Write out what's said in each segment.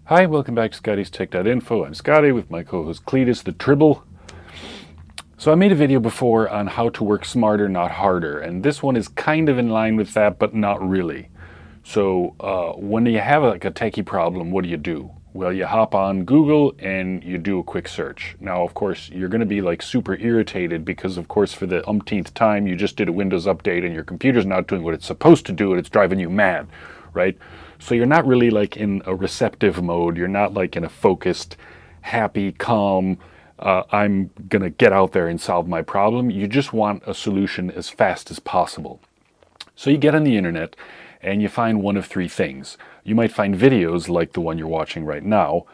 Hi, welcome back to ScottiesTech.Info. I'm Scotty with my co-host Cletus the Tribble. So I made a video before on how to work smarter, not harder, and this one is kind of in line with that, but not really. So when you have a techie problem, what do? Well, you hop on Google and you do a quick search. Now, of course, you're going to be like super irritated because, of course, for the umpteenth time, you just did a Windows update and your computer's not doing what it's supposed to do and it's driving you mad, right? So you're not really like in a receptive mode. You're not like in a focused, happy, calm, I'm going to get out there and solve my problem. You just want a solution as fast as possible. So you get on the internet and you find one of three things. You might find videos like the one you're watching right now.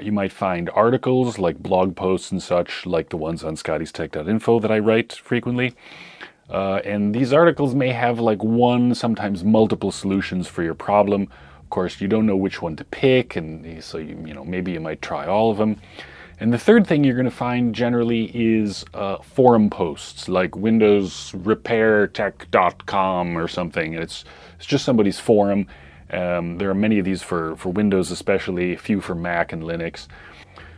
You might find articles like blog posts and such, like the ones on ScottiesTech.Info that I write frequently. And these articles may have like one, sometimes multiple solutions for your problem. Of course, you don't know which one to pick, and so maybe you might try all of them. And the third thing you're going to find generally is forum posts like windowsrepairtech.com or something. And it's just somebody's forum. There are many of these for Windows especially, a few for Mac and Linux.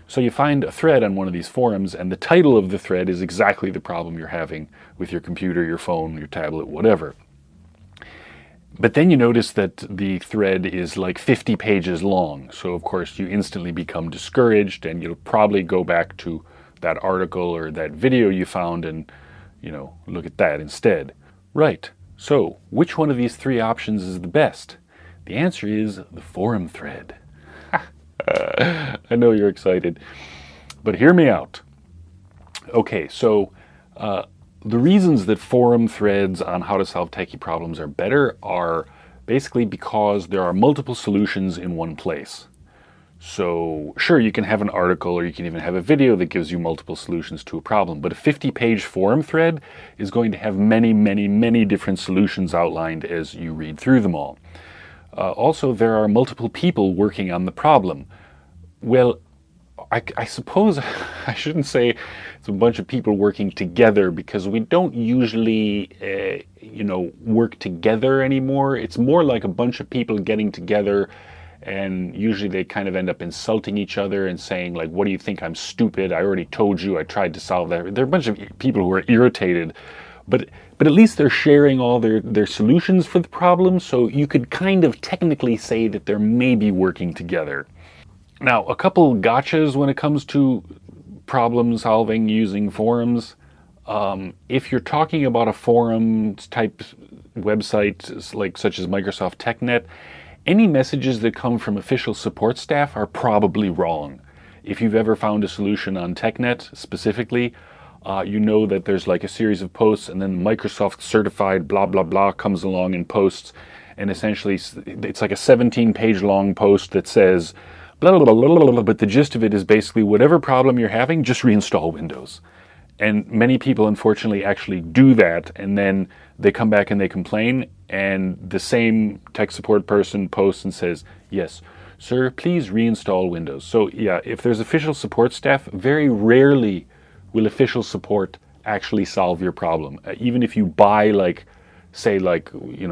So you find a thread on one of these forums, and the title of the thread is exactly the problem you're having with your computer, your phone, your tablet, whatever. But then you notice that the thread is like 50 pages long. So of course you instantly become discouraged, and you'll probably go back to that article or that video you found and, look at that instead. Right. So which one of these three options is the best? The answer is the forum thread. I know you're excited, but hear me out. Okay, so the reasons that forum threads on how to solve techie problems are better are basically because there are multiple solutions in one place. So sure, you can have an article or you can even have a video that gives you multiple solutions to a problem, but a 50-page forum thread is going to have many, many, many different solutions outlined as you read through them all. Also, there are multiple people working on the problem. Well, I suppose I shouldn't say it's a bunch of people working together, because we don't usually, work together anymore. It's more like a bunch of people getting together, and usually they kind of end up insulting each other and saying, like, what do you think, I'm stupid? I already told you, I tried to solve that. There are a bunch of people who are irritated, but at least they're sharing all their solutions for the problem, so you could kind of technically say that they're maybe working together. Now, a couple gotchas when it comes to problem solving using forums. If you're talking about a forum type website like such as Microsoft TechNet, any messages that come from official support staff are probably wrong. If you've ever found a solution on TechNet specifically, you know that there's like a series of posts, and then Microsoft certified blah blah blah comes along and posts, and essentially it's like a 17-page long post that says blah, blah, blah, blah, blah, but the gist of it is basically whatever problem you're having, just reinstall Windows. And many people unfortunately actually do that, and then they come back and they complain, and the same tech support person posts and says, yes, sir, please reinstall Windows. So yeah, if there's official support staff, very rarely will official support actually solve your problem. Even if you buy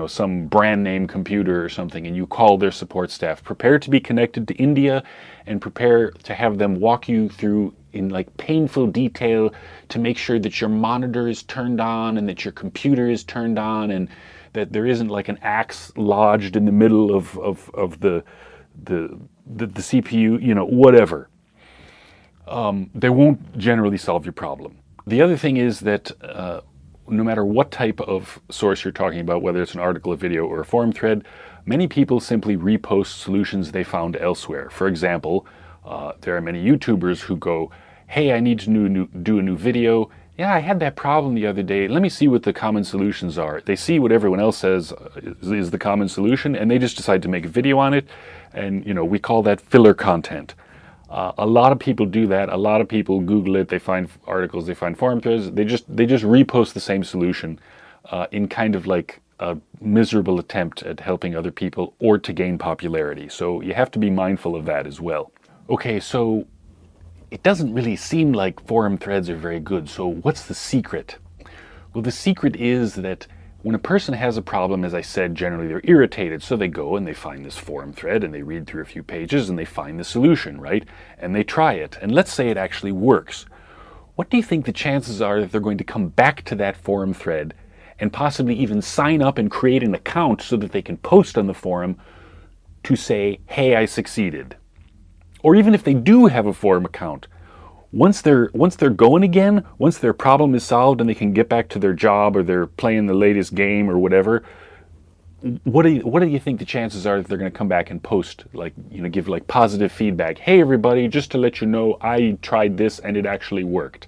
some brand name computer or something and you call their support staff, prepare to be connected to India and prepare to have them walk you through in like painful detail to make sure that your monitor is turned on and that your computer is turned on and that there isn't like an axe lodged in the middle of the CPU, whatever. They won't generally solve your problem. The other thing is that no matter what type of source you're talking about, whether it's an article, a video, or a forum thread, many people simply repost solutions they found elsewhere. For example, there are many YouTubers who go, hey, I need to do a new video. Yeah, I had that problem the other day. Let me see what the common solutions are. They see what everyone else says is the common solution, and they just decide to make a video on it. And, we call that filler content. A lot of people do that. A lot of people Google it. They find articles. They find forum threads. They just repost the same solution in kind of like a miserable attempt at helping other people or to gain popularity. So you have to be mindful of that as well. Okay, so it doesn't really seem like forum threads are very good. So what's the secret? Well, the secret is that When a person has a problem, as I said, generally they're irritated, so they go and they find this forum thread and they read through a few pages and they find the solution, right? And they try it, and let's say it actually works. What do you think the chances are that they're going to come back to that forum thread and possibly even sign up and create an account so that they can post on the forum to say, hey, I succeeded? Or even if they do have a forum account, once they're going again, once their problem is solved and they can get back to their job or they're playing the latest game or whatever, what do you think the chances are that they're going to come back and post, like, give like positive feedback? Hey everybody, just to let you know, I tried this and it actually worked.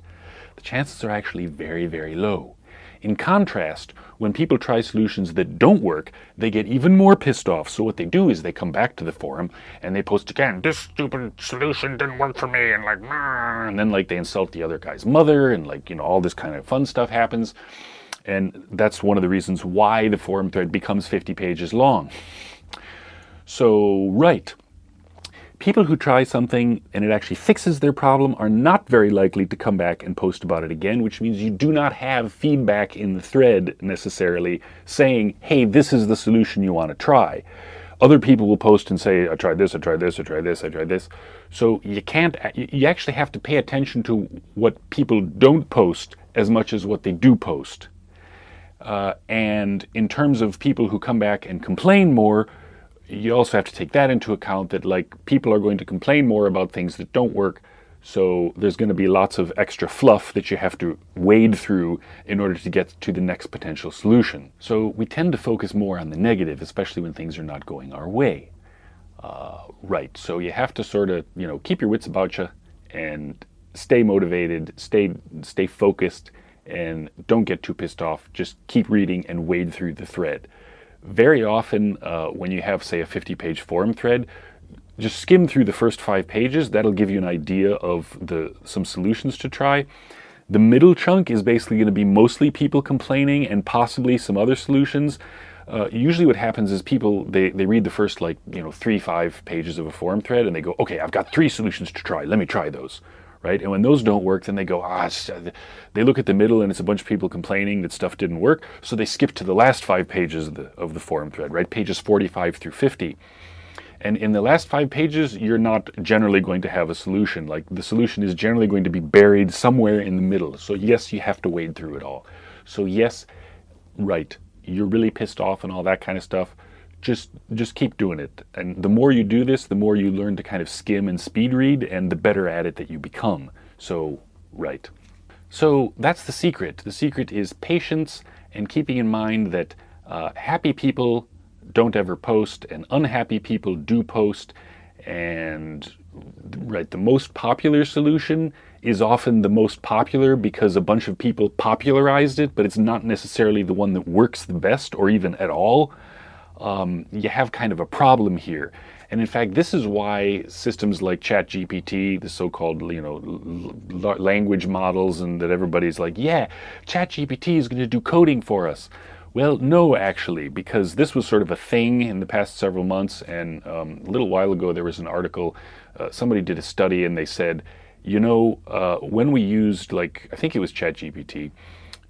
The chances are actually very, very low. In contrast, when people try solutions that don't work, they get even more pissed off. So what they do is they come back to the forum and they post again, this stupid solution didn't work for me, and like, nah, and then like they insult the other guy's mother, and like, all this kind of fun stuff happens. And that's one of the reasons why the forum thread becomes 50 pages long. So, right. People who try something and it actually fixes their problem are not very likely to come back and post about it again, which means you do not have feedback in the thread necessarily saying, hey, this is the solution you want to try. Other people will post and say, I tried this, I tried this, I tried this, I tried this. So you actually have to pay attention to what people don't post as much as what they do post. And in terms of people who come back and complain more, you also have to take that into account, that like people are going to complain more about things that don't work. So there's going to be lots of extra fluff that you have to wade through in order to get to the next potential solution. So we tend to focus more on the negative, especially when things are not going our way. Right. So you have to sort of, keep your wits about you and stay motivated, stay focused, and don't get too pissed off. Just keep reading and wade through the thread. Very often, when you have, say, a 50-page forum thread, just skim through the first 5 pages. That'll give you an idea of some solutions to try. The middle chunk is basically going to be mostly people complaining and possibly some other solutions. Usually what happens is people, they read the first 3-5 pages of a forum thread and they go, okay, I've got 3 solutions to try. Let me try those. Right? And when those don't work, then they go, they look at the middle and it's a bunch of people complaining that stuff didn't work. So they skip to the last 5 pages of the forum thread, right? Pages 45 through 50. And in the last 5 pages, you're not generally going to have a solution. Like, the solution is generally going to be buried somewhere in the middle. So yes, you have to wade through it all. So yes, right, you're really pissed off and all that kind of stuff. Just keep doing it. And the more you do this, the more you learn to kind of skim and speed read, and the better at it that you become. So, right. So that's the secret. The secret is patience and keeping in mind that happy people don't ever post and unhappy people do post. And right, the most popular solution is often the most popular because a bunch of people popularized it, but it's not necessarily the one that works the best or even at all. You have kind of a problem here. And in fact, this is why systems like ChatGPT, the so-called, language models, and that everybody's like, yeah, ChatGPT is going to do coding for us. Well, no, actually, because this was sort of a thing in the past several months. And a little while ago, there was an article, somebody did a study and they said, when we used, I think it was ChatGPT,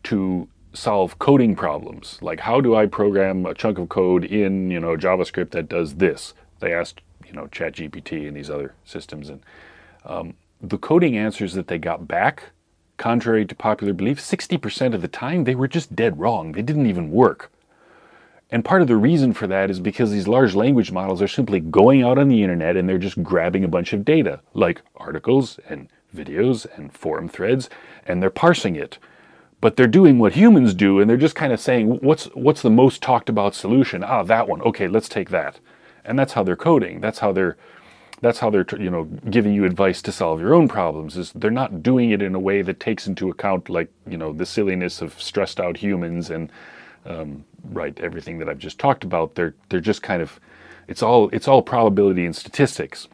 to solve coding problems, like how do I program a chunk of code in JavaScript that does this? They asked ChatGPT and these other systems, and the coding answers that they got back, contrary to popular belief, 60% of the time they were just dead wrong. They didn't even work. And part of the reason for that is because these large language models are simply going out on the internet and they're just grabbing a bunch of data, like articles and videos and forum threads, and they're parsing it. But they're doing what humans do, and they're just kind of saying, what's the most talked about solution? That one. Okay, let's take that. And that's how they're coding. That's how they're giving you advice to solve your own problems. Is they're not doing it in a way that takes into account the silliness of stressed out humans and everything that I've just talked about. They're just kind of, it's all probability and statistics.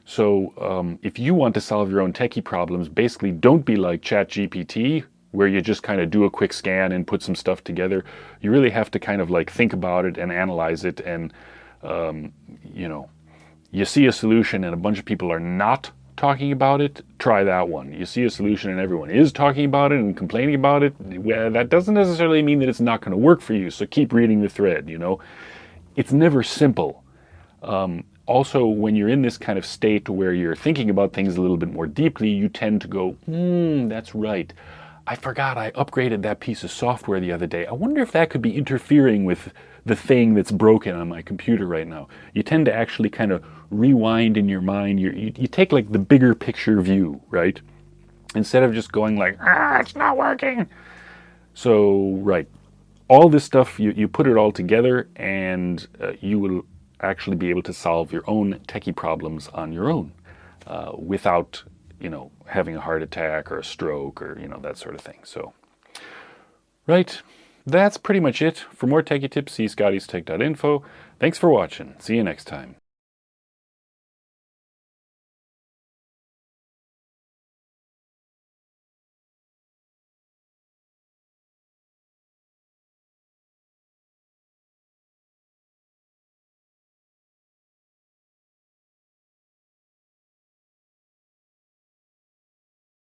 So if you want to solve your own techie problems, basically don't be like ChatGPT, where you just kind of do a quick scan and put some stuff together. You really have to kind of think about it and analyze it. And, you see a solution and a bunch of people are not talking about it, try that one. You see a solution and everyone is talking about it and complaining about it, well, that doesn't necessarily mean that it's not going to work for you, so keep reading the thread, you know. It's never simple. Also, when you're in this kind of state where you're thinking about things a little bit more deeply, you tend to go, that's right. I forgot I upgraded that piece of software the other day. I wonder if that could be interfering with the thing that's broken on my computer right now. You tend to actually kind of rewind in your mind. You take like the bigger picture view, right? Instead of just going like, it's not working. So, right. All this stuff, you put it all together and you will actually be able to solve your own techie problems on your own without, having a heart attack or a stroke or, that sort of thing. So, right, that's pretty much it. For more techie tips, see ScottiesTech.Info. Thanks for watching. See you next time.